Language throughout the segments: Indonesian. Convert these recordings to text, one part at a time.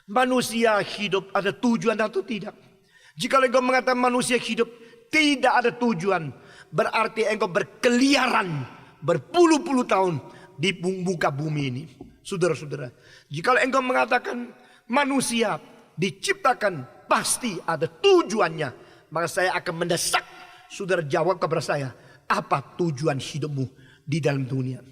Manusia hidup ada tujuan atau tidak? Jika engkau mengatakan manusia hidup tidak ada tujuan, berarti engkau berkeliaran berpuluh-puluh tahun di muka bumi ini. Saudara-saudara, jika engkau mengatakan manusia diciptakan pasti ada tujuannya, maka saya akan mendesak saudara jawab kepada saya, apa tujuan hidupmu di dalam dunia?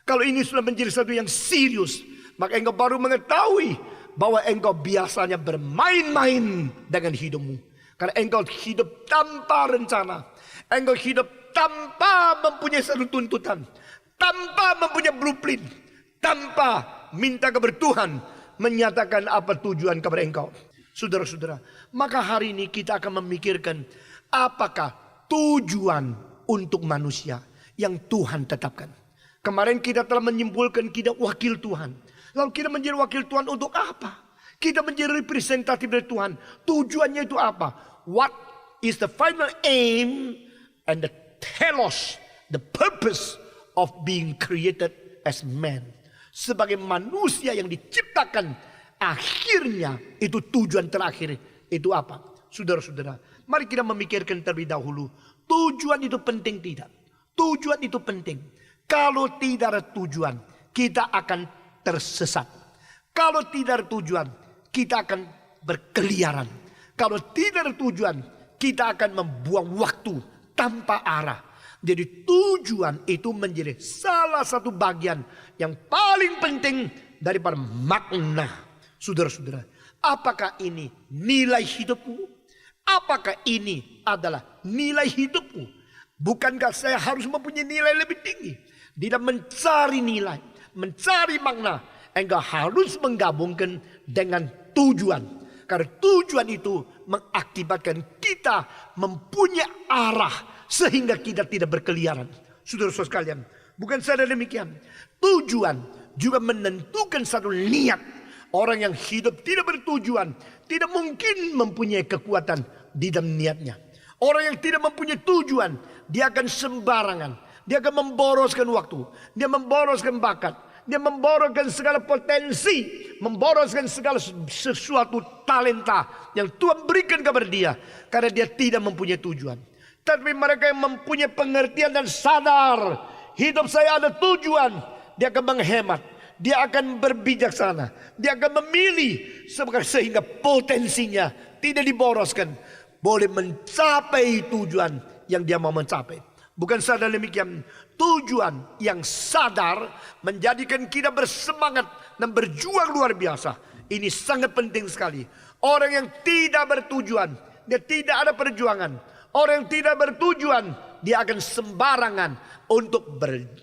Kalau ini sudah menjadi satu yang serius, maka engkau baru mengetahui bahwa engkau biasanya bermain-main dengan hidupmu. Karena engkau hidup tanpa rencana. Engkau hidup tanpa mempunyai satu tuntutan. Tanpa mempunyai blueprint. Tanpa minta kepada Tuhan menyatakan apa tujuan kepada engkau. Saudara-saudara, maka hari ini kita akan memikirkan apakah tujuan untuk manusia yang Tuhan tetapkan. Kemarin kita telah menyimpulkan kita wakil Tuhan. Lalu kita menjadi wakil Tuhan untuk apa? Kita menjadi representatif dari Tuhan. Tujuannya itu apa? What is the final aim and the telos, the purpose of being created as man. Sebagai manusia yang diciptakan, akhirnya itu tujuan terakhir itu apa? Saudara-saudara, mari kita memikirkan terlebih dahulu. Tujuan itu penting tidak? Tujuan itu penting. Kalau tidak ada tujuan, kita akan tersesat. Kalau tidak ada tujuan, kita akan berkeliaran. Kalau tidak ada tujuan, kita akan membuang waktu tanpa arah. Jadi tujuan itu menjadi salah satu bagian yang paling penting daripada makna. Saudara-saudara, apakah ini nilai hidupmu? Apakah ini adalah nilai hidupmu? Bukankah saya harus mempunyai nilai lebih tinggi? Tidak mencari nilai, mencari makna, engkau harus menggabungkan dengan tujuan. Karena tujuan itu mengakibatkan kita mempunyai arah sehingga kita tidak berkeliaran. Saudara-saudara sekalian, bukan saja demikian. Tujuan juga menentukan satu niat. Orang yang hidup tidak bertujuan tidak mungkin mempunyai kekuatan di dalam niatnya. Orang yang tidak mempunyai tujuan, dia akan sembarangan. Dia akan memboroskan waktu. Dia memboroskan bakat. Dia memboroskan segala potensi. Memboroskan segala sesuatu talenta yang Tuhan berikan kepada dia. Karena dia tidak mempunyai tujuan. Tapi mereka yang mempunyai pengertian dan sadar. Hidup saya ada tujuan. Dia akan menghemat. Dia akan berbijaksana. Dia akan memilih. Sehingga potensinya tidak diboroskan. Boleh mencapai tujuan yang dia mau mencapai. Bukan saja demikian, tujuan yang sadar menjadikan kita bersemangat dan berjuang luar biasa. Ini sangat penting sekali. Orang yang tidak bertujuan, dia tidak ada perjuangan. Orang yang tidak bertujuan, dia akan sembarangan untuk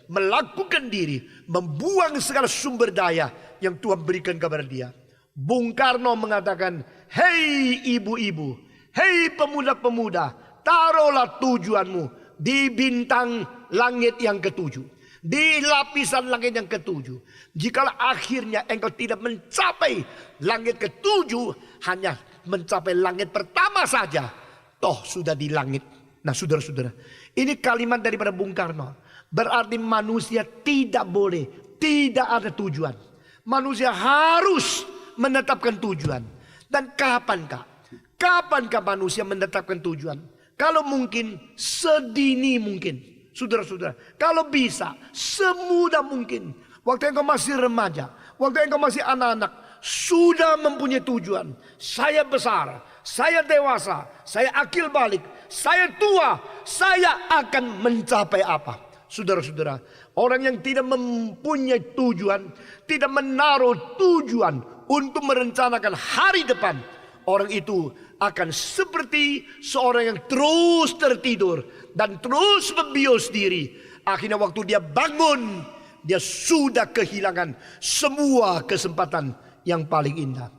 melakukan diri, membuang segala sumber daya yang Tuhan berikan kepada dia. Bung Karno mengatakan, hei ibu-ibu, hei pemuda-pemuda, taruhlah tujuanmu di bintang langit yang ketujuh. Di lapisan langit yang ketujuh. Jikalau akhirnya engkau tidak mencapai langit ketujuh, hanya mencapai langit pertama saja, toh sudah di langit. Nah saudara-saudara, ini kalimat daripada Bung Karno. Berarti manusia tidak boleh, tidak ada tujuan. Manusia harus menetapkan tujuan. Dan kapankah manusia menetapkan tujuan? Kalau mungkin sedini mungkin. Saudara-saudara, kalau bisa semudah mungkin. Waktu engkau masih remaja, waktu engkau masih anak-anak, sudah mempunyai tujuan. Saya besar, saya dewasa, saya akil balik, saya tua, saya akan mencapai apa? Saudara-saudara, orang yang tidak mempunyai tujuan, tidak menaruh tujuan untuk merencanakan hari depan, orang itu akan seperti seorang yang terus tertidur dan terus membius diri. Akhirnya waktu dia bangun, dia sudah kehilangan semua kesempatan yang paling indah.